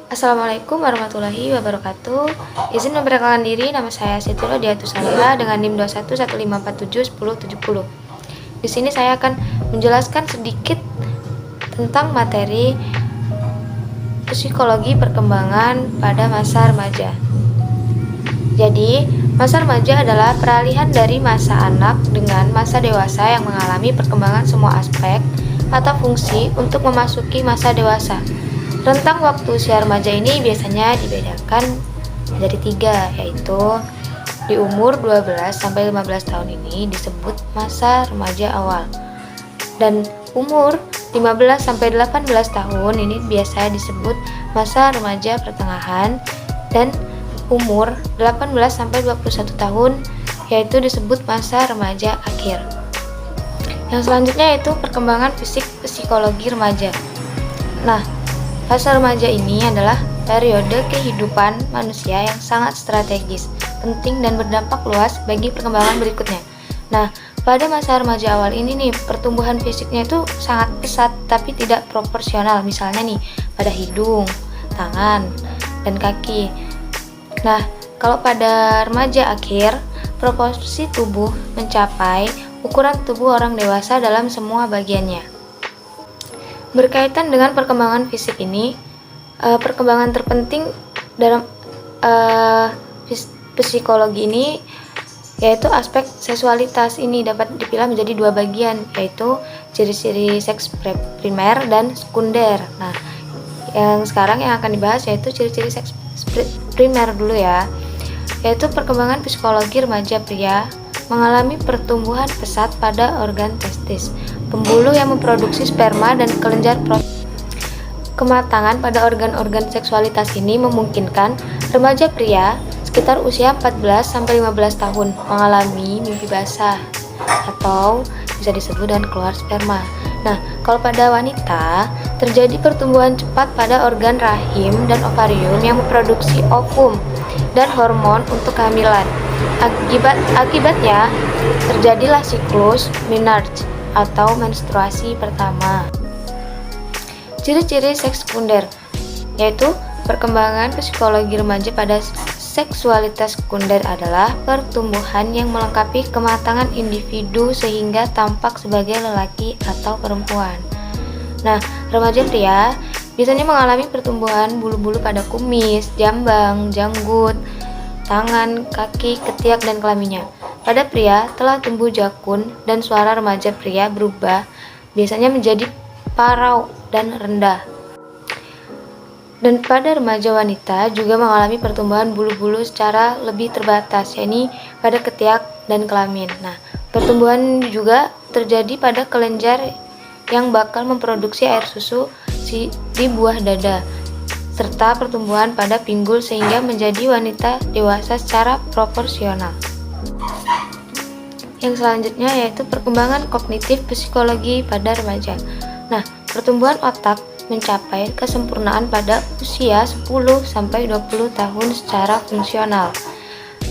Assalamualaikum warahmatullahi wabarakatuh. Izin memperkenalkan diri, nama saya Siti Rodiatus Saliha dengan NIM 2115471070. Di sini saya akan menjelaskan sedikit tentang materi psikologi perkembangan pada masa remaja. Jadi, masa remaja adalah peralihan dari masa anak dengan masa dewasa yang mengalami perkembangan semua aspek atau fungsi untuk memasuki masa dewasa. Rentang waktu usia remaja ini biasanya dibedakan menjadi 3, yaitu di umur 12-15 tahun ini disebut masa remaja awal. Dan umur 15-18 tahun ini biasa disebut masa remaja pertengahan, dan umur 18-21 tahun yaitu disebut masa remaja akhir. Yang selanjutnya yaitu perkembangan fisik psikologi remaja. Nah, masa remaja ini adalah periode kehidupan manusia yang sangat strategis, penting dan berdampak luas bagi perkembangan berikutnya. Nah, pada masa remaja awal ini nih, pertumbuhan fisiknya itu sangat pesat tapi tidak proporsional. Misalnya nih, pada hidung, tangan, dan kaki. Nah, kalau pada remaja akhir, proporsi tubuh mencapai ukuran tubuh orang dewasa dalam semua bagiannya. Berkaitan dengan perkembangan fisik ini, perkembangan terpenting dalam psikologi ini yaitu aspek seksualitas. Ini dapat dipilah menjadi 2 bagian, yaitu ciri-ciri seks primer dan sekunder. Nah, yang sekarang yang akan dibahas yaitu ciri-ciri seks primer dulu ya, yaitu perkembangan psikologi remaja pria mengalami pertumbuhan pesat pada organ testis, pembuluh yang memproduksi sperma dan kelenjar kematangan pada organ-organ seksualitas ini memungkinkan remaja pria sekitar usia 14-15 tahun mengalami mimpi basah atau bisa disebut dengan keluar sperma. Nah, kalau pada wanita terjadi pertumbuhan cepat pada organ rahim dan ovarium yang memproduksi ovum dan hormon untuk kehamilan. Akibatnya terjadilah siklus menarche atau menstruasi pertama. Ciri-ciri seks sekunder yaitu perkembangan psikologi remaja pada seksualitas sekunder adalah pertumbuhan yang melengkapi kematangan individu sehingga tampak sebagai lelaki atau perempuan. Nah, remaja pria biasanya mengalami pertumbuhan bulu-bulu pada kumis, jambang, janggut, tangan, kaki, ketiak, dan kelaminnya. Pada pria telah tumbuh jakun dan suara remaja pria berubah biasanya menjadi parau dan rendah. Dan pada remaja wanita juga mengalami pertumbuhan bulu-bulu secara lebih terbatas, yakni pada ketiak dan kelamin. Nah, pertumbuhan juga terjadi pada kelenjar yang bakal memproduksi air susu di buah dada, serta pertumbuhan pada pinggul sehingga menjadi wanita dewasa secara proporsional. Yang selanjutnya yaitu perkembangan kognitif psikologi pada remaja. Nah, pertumbuhan otak mencapai kesempurnaan pada usia 10-20 tahun secara fungsional.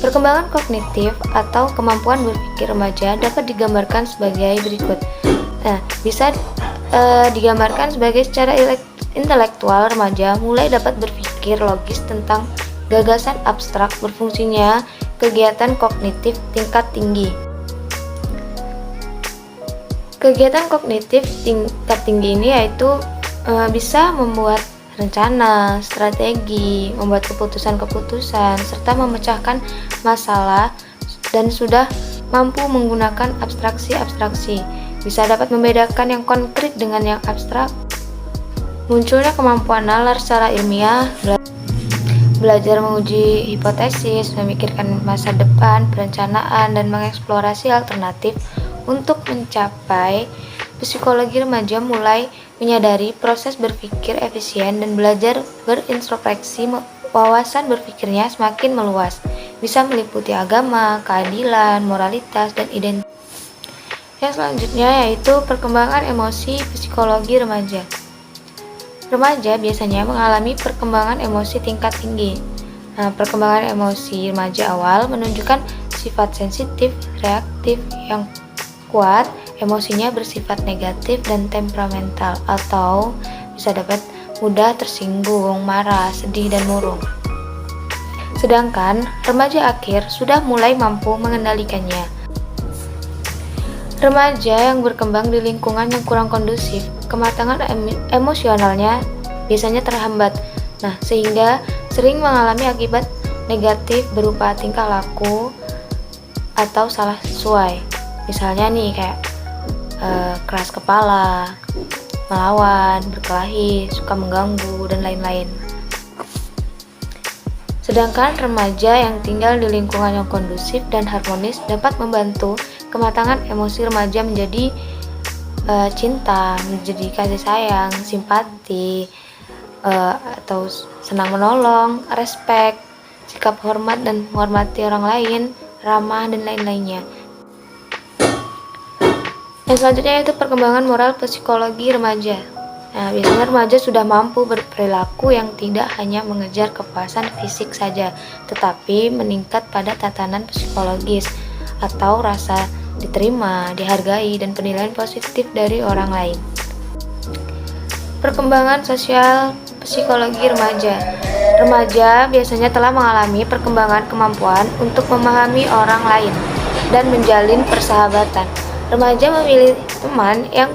Perkembangan kognitif atau kemampuan berpikir remaja dapat digambarkan sebagai berikut. Nah, bisa digambarkan sebagai secara intelektual remaja mulai dapat berpikir logis tentang gagasan abstrak, berfungsinya kegiatan kognitif tingkat tinggi. Kegiatan kognitif tingkat tinggi ini yaitu bisa membuat rencana, strategi, membuat keputusan-keputusan, serta memecahkan masalah dan sudah mampu menggunakan abstraksi-abstraksi. Bisa dapat membedakan yang konkret dengan yang abstrak. Munculnya kemampuan nalar secara ilmiah, belajar menguji hipotesis, memikirkan masa depan, perencanaan, dan mengeksplorasi alternatif. Untuk mencapai, psikologi remaja mulai menyadari proses berpikir efisien dan belajar berintrospeksi. Wawasan berpikirnya semakin meluas, bisa meliputi agama, keadilan, moralitas, dan identitas. Yang selanjutnya yaitu perkembangan emosi psikologi remaja. Remaja biasanya mengalami perkembangan emosi tingkat tinggi. Nah, perkembangan emosi remaja awal menunjukkan sifat sensitif, reaktif yang kuat, emosinya bersifat negatif dan temperamental, atau bisa dapat mudah tersinggung, marah, sedih, dan murung. Sedangkan remaja akhir sudah mulai mampu mengendalikannya. Remaja yang berkembang di lingkungan yang kurang kondusif, kematangan emosionalnya biasanya terhambat. Nah, sehingga sering mengalami akibat negatif berupa tingkah laku atau salah sesuai. Misalnya nih kayak keras kepala, melawan, berkelahi, suka mengganggu, dan lain-lain. Sedangkan remaja yang tinggal di lingkungan yang kondusif dan harmonis dapat membantu kematangan emosi remaja menjadi cinta, menjadi kasih sayang, simpati, atau senang menolong, respek, sikap hormat dan menghormati orang lain, ramah, dan lain-lainnya. Yang selanjutnya yaitu perkembangan moral psikologi remaja. Nah, biasanya remaja sudah mampu berperilaku yang tidak hanya mengejar kepuasan fisik saja, tetapi meningkat pada tatanan psikologis atau rasa diterima, dihargai, dan penilaian positif dari orang lain. Perkembangan sosial psikologi remaja. Remaja biasanya telah mengalami perkembangan kemampuan untuk memahami orang lain dan menjalin persahabatan. Remaja memilih teman yang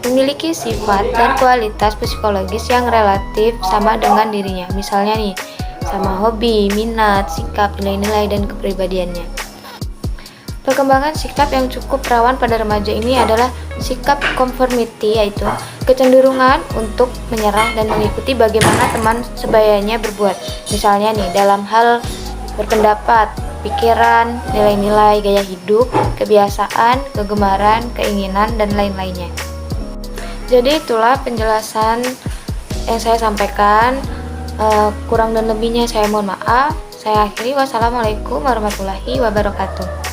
memiliki sifat dan kualitas psikologis yang relatif sama dengan dirinya. Misalnya nih, sama hobi, minat, sikap, nilai-nilai, dan kepribadiannya. Perkembangan sikap yang cukup rawan pada remaja ini adalah sikap conformity, yaitu kecenderungan untuk menyerah dan mengikuti bagaimana teman sebayanya berbuat. Misalnya nih, dalam hal berpendapat, pikiran, nilai-nilai, gaya hidup, kebiasaan, kegemaran, keinginan, dan lain-lainnya. Jadi itulah penjelasan yang saya sampaikan. Kurang dan lebihnya saya mohon maaf. Saya akhiri. Wassalamualaikum warahmatullahi wabarakatuh.